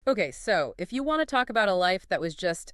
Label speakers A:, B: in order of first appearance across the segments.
A: Okay, so if you want to talk about a life that was just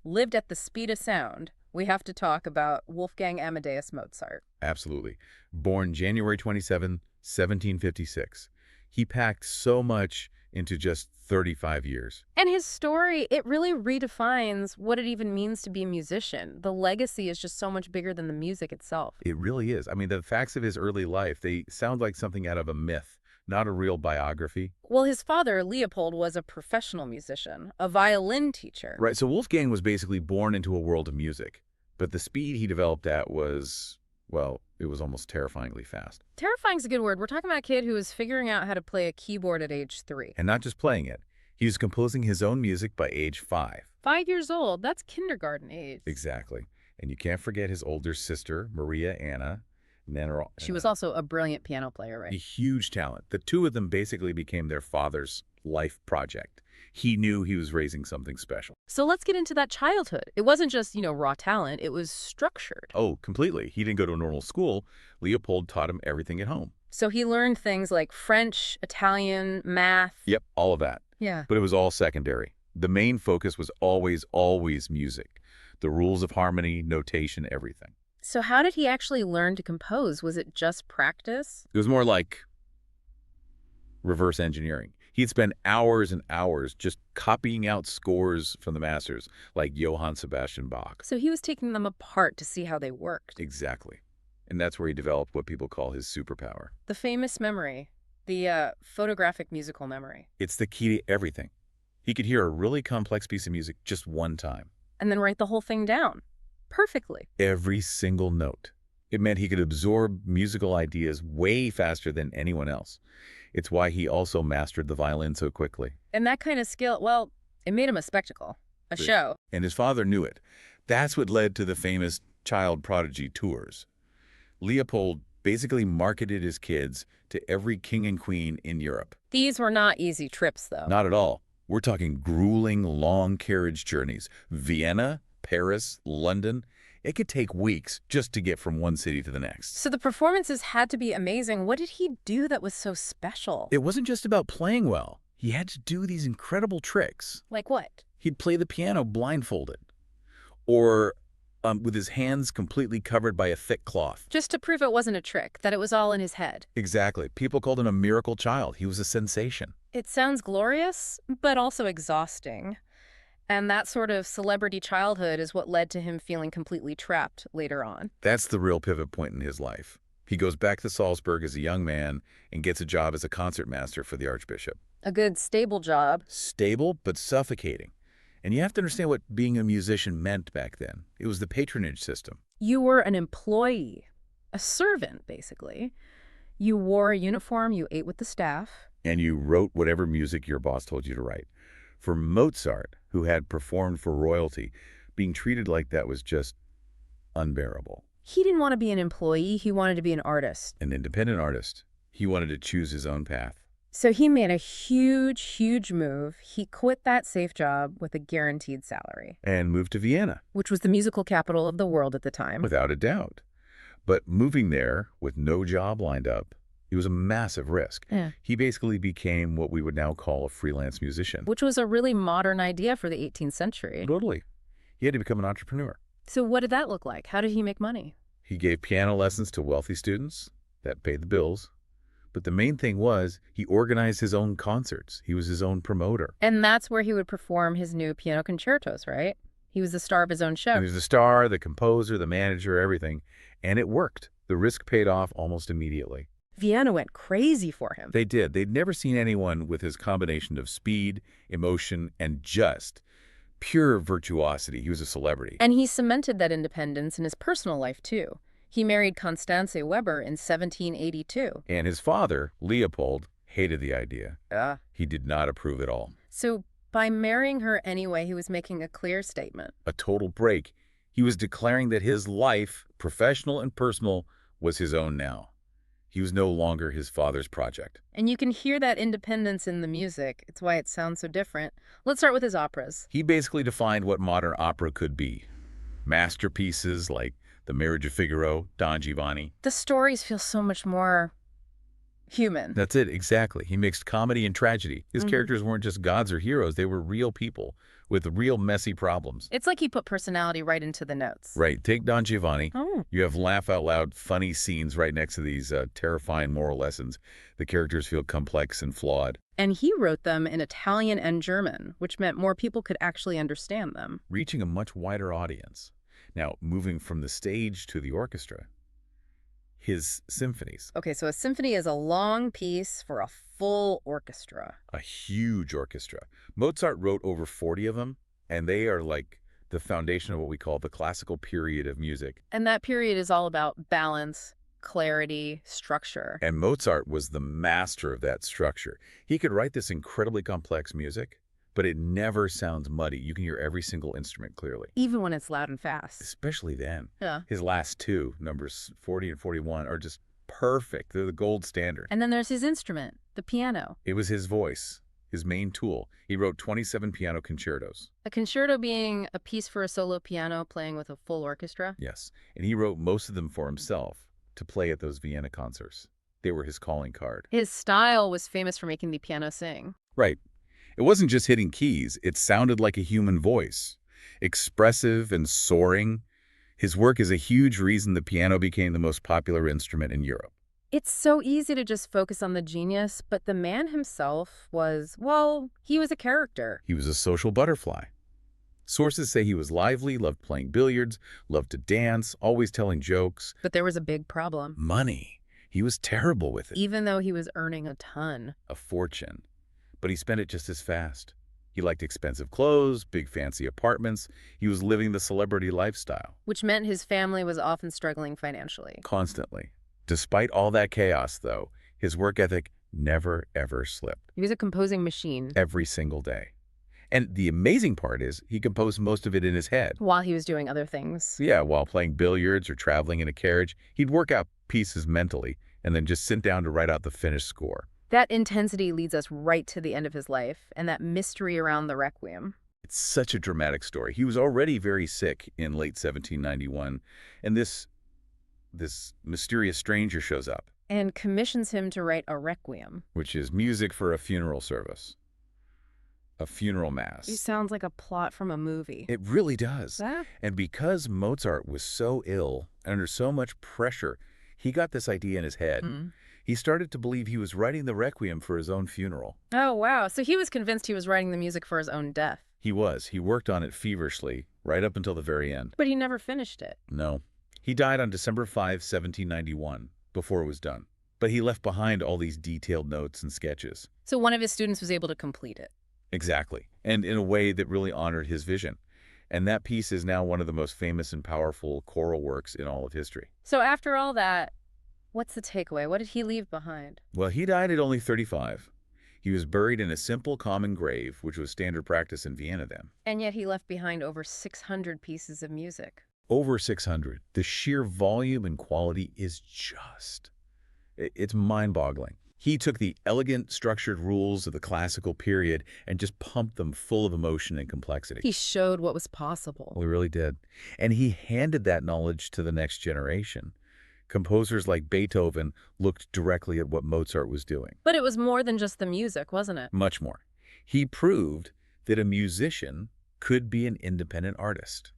A: lived at the speed of sound, we have to talk about Wolfgang Amadeus Mozart.
B: Absolutely. Born January 27, 1756. He packed so much into just 35 years.
A: And his story, it really redefines what it even means to be a musician. The legacy is just so much bigger than the music itself.
B: It really is. I mean, the facts of his early life, they sound like something out of a myth, not a real biography.
A: Well, his father, Leopold, was a professional musician, a violin teacher.
B: Right, so Wolfgang was basically born into a world of music, but the speed he developed at was, well, it was almost terrifyingly fast.
A: Terrifying's a good word. We're talking about a kid who was figuring out how to play a keyboard at age 3.
B: And not just playing it. He was composing his own music by age 5.
A: 5 years old, that's kindergarten age.
B: Exactly. And you can't forget his older sister, Maria Anna. And then
A: She was also a brilliant piano player,
B: a
A: right?
B: huge talent. The two of them basically became their father's life project. He knew he was raising something special.
A: So let's get into that childhood. It wasn't just, raw talent, it was structured.
B: Oh, completely. He didn't go to a normal school. Leopold taught him everything at home.
A: So he learned things like French, Italian, math.
B: Yep, all of that.
A: Yeah.
B: But it was all secondary. The main focus was always music. The rules of harmony, notation, everything.
A: So how did he actually learn to compose? Was it just practice?
B: It was more like reverse engineering. He'd spend hours and hours just copying out scores from the masters, like Johann Sebastian Bach.
A: So he was taking them apart to see how they worked.
B: Exactly. And that's where he developed what people call his superpower.
A: The famous memory, the photographic musical memory.
B: It's the key to everything. He could hear a really complex piece of music just one time.
A: And then write the whole thing down. Perfectly.
B: Every single note. It meant he could absorb musical ideas way faster than anyone else. It's why he also mastered the violin so quickly.
A: And that kind of skill, well, it made him a spectacle, a
B: Right.
A: show.
B: And his father knew it. That's what led to the famous child prodigy tours. Leopold basically marketed his kids to every king and queen in Europe.
A: These were not easy trips, though.
B: Not at all. We're talking grueling, long carriage journeys. Vienna, Paris, London. It could take weeks just to get from one city to the next.
A: So the performances had to be amazing. What did he do that was so special?
B: It wasn't just about playing well. He had to do these incredible tricks.
A: Like what?
B: He'd play the piano blindfolded, or with his hands completely covered by a thick cloth.
A: Just to prove it wasn't a trick, that it was all in his head.
B: Exactly. People called him a miracle child. He was a sensation.
A: It sounds glorious, but also exhausting. And that sort of celebrity childhood is what led to him feeling completely trapped later on.
B: That's the real pivot point in his life. He goes back to Salzburg as a young man and gets a job as a concertmaster for the archbishop.
A: A good, stable job.
B: Stable, but suffocating. And you have to understand what being a musician meant back then. It was the patronage system.
A: You were an employee, a servant, basically. You wore a uniform, you ate with the staff.
B: And you wrote whatever music your boss told you to write. For Mozart, who had performed for royalty, being treated like that was just unbearable.
A: He didn't want to be an employee, he wanted to be an artist.
B: An independent artist. He wanted to choose his own path.
A: So he made a huge move. He quit that safe job with a guaranteed salary,
B: And moved to Vienna,
A: which was the musical capital of the world at the time.
B: without a doubt. But moving there with no job lined up, it was a massive risk.
A: Yeah.
B: He basically became what we would now call a freelance musician.
A: Which was a really modern idea for the 18th century.
B: Totally. He had to become an entrepreneur.
A: So what did that look like? How did he make money?
B: He gave piano lessons to wealthy students. That paid the bills. But the main thing was he organized his own concerts. He was his own promoter.
A: And that's where he would perform his new piano concertos, right? He was the star of his own show.
B: He was the star, the composer, the manager, everything. And it worked. The risk paid off almost immediately.
A: Vienna went crazy for him.
B: They did. They'd never seen anyone with his combination of speed, emotion, and just pure virtuosity. He was a celebrity.
A: And he cemented that independence in his personal life, too. He married Constanze Weber in 1782.
B: And his father, Leopold, hated the idea.
A: Ah.
B: He did not approve at all.
A: So by marrying her anyway, he was making a clear statement.
B: A total break. He was declaring that his life, professional and personal, was his own now. He was no longer his father's project.
A: And you can hear that independence in the music. It's why it sounds so different. Let's start with his operas.
B: He basically defined what modern opera could be. Masterpieces like The Marriage of Figaro, Don Giovanni.
A: The stories feel so much more Human.
B: That's it, exactly. He mixed comedy and tragedy. His characters weren't just gods or heroes, they were real people with real messy problems.
A: It's like he put personality right into the notes.
B: Right, take Don Giovanni.
A: Oh.
B: You have laugh-out-loud funny scenes right next to these terrifying moral lessons. The characters feel complex and flawed.
A: And he wrote them in Italian and German, which meant more people could actually understand them.
B: Reaching a much wider audience. Now, moving from the stage to the orchestra, his symphonies.
A: Okay, so a symphony is a long piece for a full orchestra.
B: A huge orchestra. Mozart wrote over 40 of them, and they are like the foundation of what we call the classical period of music.
A: And that period is all about balance, clarity, structure.
B: And Mozart was the master of that structure. He could write this incredibly complex music, but it never sounds muddy. You can hear every single instrument clearly.
A: Even when it's loud and fast.
B: Especially then.
A: Yeah.
B: His last two, numbers 40 and 41, are just perfect. They're the gold standard.
A: And then there's his instrument, the piano.
B: It was his voice, his main tool. He wrote 27 piano concertos.
A: A concerto being a piece for a solo piano playing with a full orchestra.
B: Yes, and he wrote most of them for himself to play at those Vienna concerts. They were his calling card.
A: His style was famous for making the piano sing.
B: Right. It wasn't just hitting keys. It sounded like a human voice. Expressive and soaring. His work is a huge reason the piano became the most popular instrument in Europe.
A: It's so easy to just focus on the genius, but the man himself was, well, he was a character.
B: He was a social butterfly. Sources say he was lively, loved playing billiards, loved to dance, always telling jokes.
A: But there was a big problem.
B: Money. He was terrible with it.
A: Even though he was earning a ton.
B: A fortune. But he spent it just as fast. He liked expensive clothes, big fancy apartments. He was living the celebrity lifestyle.
A: Which meant his family was often struggling financially.
B: Constantly. Despite all that chaos, though, his work ethic never, ever slipped.
A: He was a composing machine.
B: Every single day. And the amazing part is he composed most of it in his head.
A: While he was doing other things.
B: Yeah, while playing billiards or traveling in a carriage, he'd work out pieces mentally and then just sit down to write out the finished score.
A: That intensity leads us right to the end of his life and that mystery around the Requiem.
B: It's such a dramatic story. He was already very sick in late 1791, and this mysterious stranger shows up.
A: And commissions him to write a Requiem.
B: Which is music for a funeral service. A funeral mass.
A: It sounds like a plot from a movie.
B: It really does.
A: That?
B: And because Mozart was so ill and under so much pressure, he got this idea in his head. He started to believe he was writing the Requiem for his own funeral.
A: Oh, wow. So he was convinced he was writing the music for his own death.
B: He was. He worked on it feverishly, right up until the very end.
A: But he never finished it.
B: No. He died on December 5, 1791, before it was done. But he left behind all these detailed notes and sketches.
A: So one of his students was able to complete it.
B: Exactly. And in a way that really honored his vision. And that piece is now one of the most famous and powerful choral works in all of history.
A: So after all that, what's the takeaway? What did he leave behind?
B: Well, he died at only 35. He was buried in a simple, common grave, which was standard practice in Vienna then.
A: And yet he left behind over 600 pieces of music.
B: Over 600. The sheer volume and quality is just... it's mind-boggling. He took the elegant, structured rules of the classical period and just pumped them full of emotion and complexity.
A: He showed what was possible.
B: Well, he really did. And he handed that knowledge to the next generation. Composers like Beethoven looked directly at what Mozart was doing.
A: But it was more than just the music, wasn't it?
B: Much more. He proved that a musician could be an independent artist.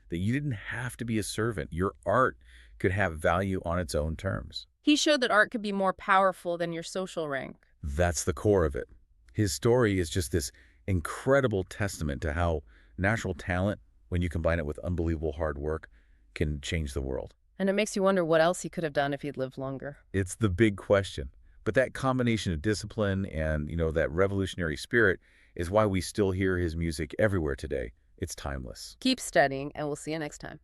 B: That you didn't have to be a servant. Your art could have value on its own terms.
A: He showed that art could be more powerful than your social rank.
B: That's the core of it. His story is just this incredible testament to how natural talent, when you combine it with unbelievable hard work, can change the world.
A: And it makes you wonder what else he could have done if he'd lived longer.
B: It's the big question. But that combination of discipline and, that revolutionary spirit is why we still hear his music everywhere today. It's timeless.
A: Keep studying, and we'll see you next time.